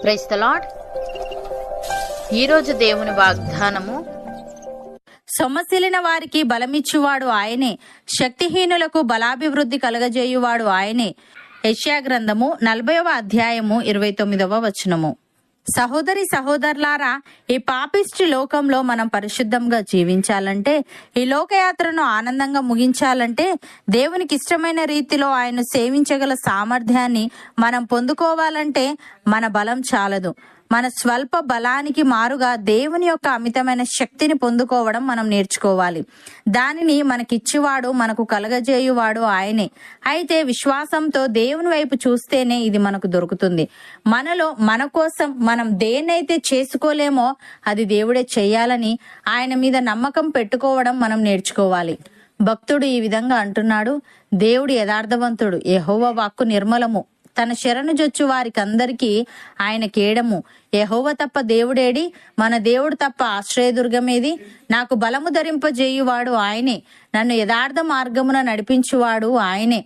Praise the lord. ఈరోజు దేవుని వాగ్దానము, సొమ్మసిలిన వారికి బలమిచ్చువాడు ఆయనే, శక్తిహీనులకు బలాభివృద్ధి కలగజేయువాడు ఆయనే. యెషయా గ్రంథము 40వ అధ్యాయము 29వ వచనము. సహోదరి సహోదరులారా, ఈ పాపిష్టి లోకంలో మనం పరిశుద్ధంగా జీవించాలంటే, ఈ లోకయాత్రను ఆనందంగా ముగించాలంటే, దేవునికి ఇష్టమైన రీతిలో ఆయన సేవించగల సామర్థ్యాన్ని మనం పొందుకోవాలంటే మన బలం చాలదు. మన స్వల్ప బలానికి మారుగా దేవుని యొక్క అమితమైన శక్తిని పొందుకోవడం మనం నేర్చుకోవాలి. దానిని మనకిచ్చువాడు, మనకు కలగజేయువాడు ఆయనే. అయితే విశ్వాసంతో దేవుని వైపు చూస్తేనే ఇది మనకు దొరుకుతుంది. మనలో మన కోసం మనం దేన్నైతే చేసుకోలేమో అది దేవుడే చెయ్యాలని ఆయన మీద నమ్మకం పెట్టుకోవడం మనం నేర్చుకోవాలి. భక్తుడు ఈ విధంగా అంటున్నాడు: దేవుడు యథార్థవంతుడు, యెహోవా వాక్కు నిర్మలము, తన శరణు జొచ్చు వారికందరికీ ఆయన కేడము. యెహోవా తప్ప దేవుడేడి? మన దేవుడు తప్ప ఆశ్రయదుర్గమేది? నాకు బలము ధరింపజేయువాడు ఆయనే, నన్ను యథార్థ మార్గమున నడిపించువాడు ఆయనే.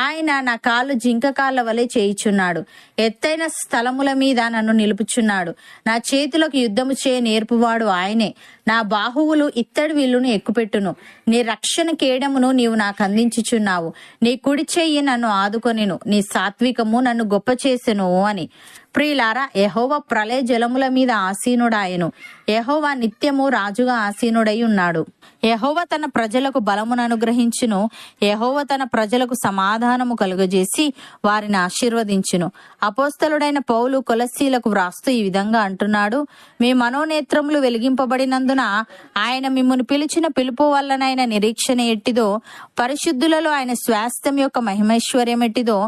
ఆయన నా కాళ్ళు జింక కాళ్ళ వలె చేయుచున్నాడు, ఎత్తైన స్థలముల మీద నన్ను నిలుపుచున్నాడు. నా చేతులకు యుద్ధము చేయ నేర్పువాడు ఆయనే, నా బాహువులు ఇత్తడి విల్లును ఎక్కుపెట్టును. నీ రక్షణ కేడమును నీవు నాకు అందించుచున్నావు, నీ కుడి చెయ్యి నన్ను ఆదుకొనెను, నీ సాత్వికము నన్ను గొప్ప చేసెను అని. ప్రియులారా, యెహోవా ప్రళయ జలముల మీద ఆసీనుడాయను, యెహోవా నిత్యము రాజుగా ఆసీనుడై ఉన్నాడు. యెహోవా తన ప్రజలకు బలమును అనుగ్రహించును, యెహోవా తన ప్రజలకు సమాధానము కలుగజేసి వారిని ఆశీర్వదించును. అపోస్తలుడైన పౌలు కొలస్సీలకు వ్రాస్తూ ఈ విధంగా అంటున్నాడు: మీ మనోనేత్రములు వెలిగింపబడినందున ఆయన మిమ్మును పిలిచిన పిలుపు వల్లనైన నిరీక్షణ ఎట్టిదో, పరిశుద్ధులలో ఆయన స్వాస్థ్యం యొక్క మహిమైశ్వర్యం ఎట్టిదో,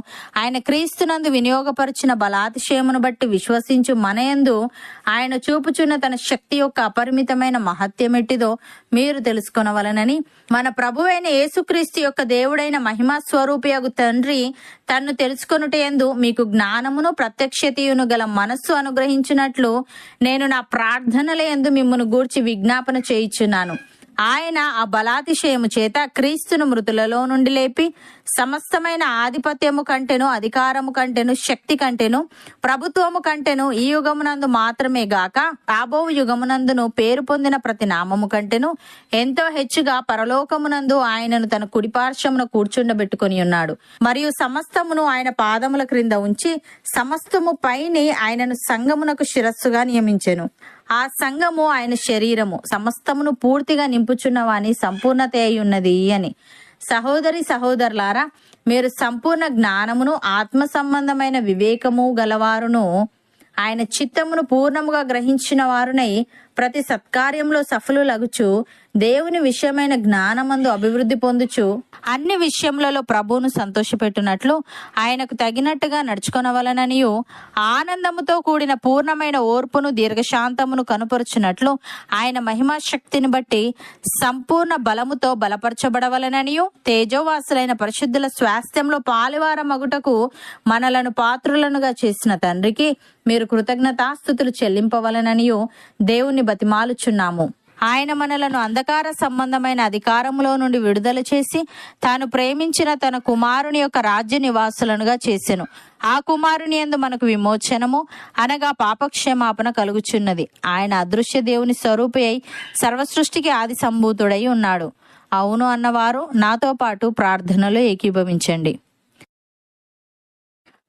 ఆయన క్రీస్తునందు వినియోగపరిచిన బలాతిశయమును బట్టి విశ్వసించు మనయందు ఆయన చూపుచున్న తన శక్తి యొక్క అపరిమితమైన మహత్యం ఎట్టిదో మీరు తెలుసుకొనవలనని, మన ప్రభువైన యేసుక్రీస్తు యొక్క దేవుడైన మహిమా స్వరూపియగు తండ్రి తన్ను తెలుసుకొనుటయందు మీకు జ్ఞానమును ప్రత్యక్షతయును గల మనస్సు అనుగ్రహించినట్లు నేను నా ప్రార్థనల యందు మిమ్మును గూర్చి విజ్ఞాపన చేయుచున్నాను. ఆయన ఆ బలాతిశయము చేత క్రీస్తును మృతులలో నుండి లేపి సమస్తమైన ఆధిపత్యము కంటెను, అధికారము కంటెను, శక్తి కంటెను, ప్రభుత్వము కంటెను ఈ యుగమునందు మాత్రమే గాక రాబో యుగమునందును పేరు పొందిన ప్రతి నామము కంటెను ఎంతో హెచ్చుగా పరలోకమునందు ఆయనను తన కుడిపార్శ్వమున కూర్చుండబెట్టుకొని ఉన్నాడు. మరియు సమస్తమును ఆయన పాదముల క్రింద ఉంచి సమస్తము పైని ఆయనను సంఘమునకు శిరస్సుగా నియమించెను. ఆ సంఘము ఆయన శరీరము, సమస్తమును పూర్తిగా నింపుచున్న వాని సంపూర్ణత అయి ఉన్నది అని. సహోదరి సహోదరులారా, మీరు సంపూర్ణ జ్ఞానమును ఆత్మ సంబంధమైన వివేకము గలవారును ఆయన చిత్తమును పూర్ణముగా గ్రహించిన వారునై ప్రతి సత్కార్యంలో సఫలులగుచు దేవుని విషయమైన జ్ఞానమందు అభివృద్ధి పొందుచు అన్ని విషయములలో ప్రభువును సంతోషపెట్టునట్లు ఆయనకు తగినట్టుగా నడుచుకొనవలననియు, ఆనందముతో కూడిన పూర్ణమైన ఓర్పును దీర్ఘశాంతమును కనుపరుచున్నట్లు ఆయన మహిమా శక్తిని బట్టి సంపూర్ణ బలముతో బలపరచబడవలననియు, తేజోవాసులైన పరిశుద్ధుల స్వాస్థ్యంలో పాలువారమగుటకు మనలను పాత్రులనుగా చేసిన తండ్రికి మీరు కృతజ్ఞతాస్తుతులు చెల్లింపవలననియు దేవుని బతిమాలుచున్నాము. ఆయన మనలను అంధకార సంబంధమైన అధికారములో నుండి విడుదల చేసి తాను ప్రేమించిన తన కుమారుని యొక్క రాజ్య నివాసులనుగా చేసెను. ఆ కుమారుని యందు మనకు విమోచనము అనగా పాపక్షమాపణ కలుగుచున్నది. ఆయన అదృశ్య దేవుని స్వరూపి అయి సర్వసృష్టికి ఆది సంభూతుడై ఉన్నాడు. అవును అన్నవారు నాతో పాటు ప్రార్థనలో ఏకీభవించండి.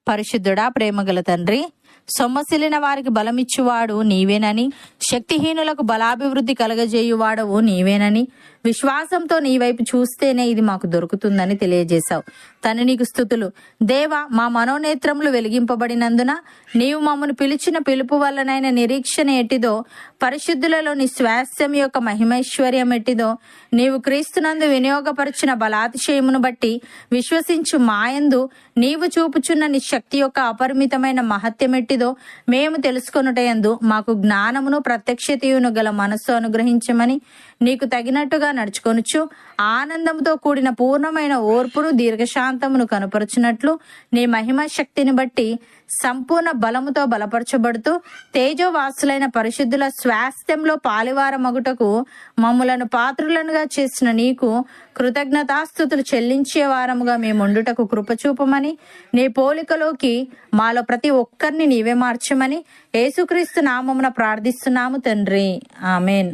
పరిశుద్ధుడా, ప్రేమగల తండ్రి, సొమ్మసిలిన వారికి బలమిచ్చువాడు నీవేనని, శక్తిహీనులకు బలాభివృద్ధి కలగజేయువాడవు నీవేనని, విశ్వాసంతో నీ వైపు చూస్తేనే ఇది మాకు దొరుకుతుందని తెలియజేశావు. తను నీకు స్తుతులు. దేవా, మా మనోనేత్రములు వెలిగింపబడినందున నీవు మమ్మను పిలిచిన పిలుపు వల్లనైన నిరీక్షణ ఎట్టిదో, పరిశుద్ధులలో నీ స్వాస్థ్యం యొక్క మహిమైశ్వర్యం ఎట్టిదో, నీవు క్రీస్తునందు వినియోగపరిచిన బలాతిశయమును బట్టి విశ్వసించు మాయందు నీవు చూపుచున్న నీ శక్తి యొక్క అపరిమితమైన మహత్యం ఎట్టిదో మేము తెలుసుకొనుటయందు మాకు జ్ఞానమును ప్రత్యక్షతయును గల మనస్సు అనుగ్రహించమని నీకు తగినట్టుగా విధేయులుగా నడుచుకొనుచు ఆనందంతో కూడిన పూర్ణమైన ఓర్పును దీర్ఘశాంతమును కనుపరచునట్లు నీ మహిమ శక్తిని బట్టి సంపూర్ణ బలముతో బలపరచబడుతూ తేజోవాసులైన పరిశుద్ధుల స్వాస్థ్యంలో పాలివారమగుటకు మమ్ములను పాత్రులనుగా చేసిన నీకు కృతజ్ఞతాస్తుతులు చెల్లించే వారముగా మేముండుటకు కృపచూపమని, నీ పోలికలోకి మాలో ప్రతి ఒక్కరిని నీవే మార్చమని యేసుక్రీస్తు నామమున ప్రార్థిస్తున్నాము తండ్రి. ఆమెన్.